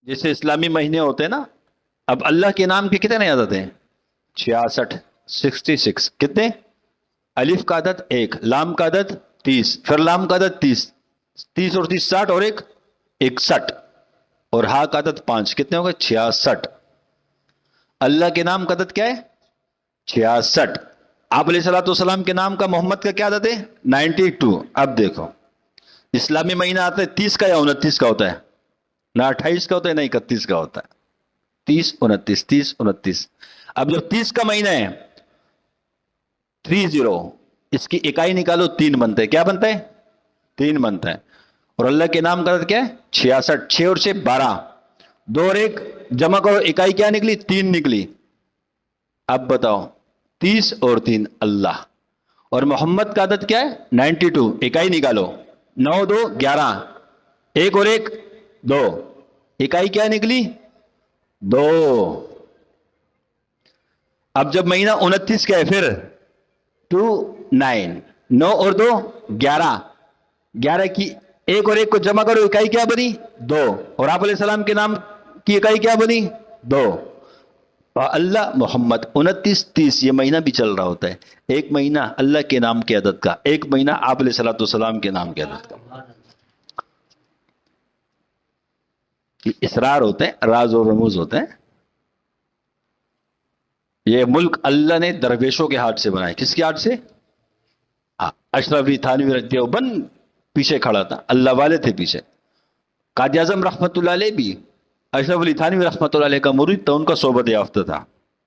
جیسے اسلامی مہینے ہوتے ہیں نا، اب اللہ کے نام کے کتنے عدد ہیں؟ 66، 66 کتنے؟ الف کا عدد 1، لام کا عدد 30، پھر لام کا عدد 30، 30 اور 30 60 اور ایک 61، اور ہا کا عدد 5، کتنے ہو گئے؟ 66۔ اللہ کے نام کا عدد کیا ہے؟ 66۔ آپ علیہ الصلوۃ والسلام کے نام کا محمد کا کیا عدد ہے؟ 92۔ اب دیکھو اسلامی مہینہ آتا ہے 30 کا یا 29 کا ہوتا ہے؟ نہ 28 کا ہوتا ہے نہ 31 کا ہوتا ہے، 30 29 30 29۔ اب جب 30 کا مہینہ ہے 30، اس کی اکائی نکالو 3 بنتا ہے، کیا بنتا ہے؟ 3 بنتا ہے۔ اور اللہ کے نام کا عدد کیا ہے؟ 66۔ 6 اور 6 12، 2 اور 1 جمع کرو، اکائی کیا نکلی؟ 3 نکلی۔ اب بتاؤ 30 اور 3 اللہ، اور محمد کا عدد کیا ہے؟ 92، اکائی نکالو، 9 2 11، 1 اور 1 2، اکائی کیا نکلی؟ 2۔ اب جب مہینہ 29 کا ہے پھر 2 9، 9 اور 2 11، 11 کی 1 اور 1 کو جمع کرو، اکائی کیا بنی؟ 2، اور آپ علیہ السلام کے نام کی اکائی کیا بنی؟ 2۔ اللہ محمد 29 30 یہ مہینہ بھی چل رہا ہوتا ہے، ایک مہینہ اللہ کے نام کے عدد کا، ایک مہینہ آپ علیہ الصلوۃ والسلام کے نام کے عدد کا۔ یہ اسرار ہوتے ہیں، راز و رموز ہوتے ہیں۔ یہ ملک اللہ نے درویشوں کے ہاتھ سے بنایا۔ کس کے ہاتھ سے؟ اشرف علی تھانوی دیوبند پیچھے کھڑا تھا، اللہ والے تھے پیچھے۔ قائد اعظم رحمت اللہ علیہ بھی اشرف علی تھانوی رحمت اللہ علیہ کا مرید تھا، ان کا صحبت یافتہ تھا۔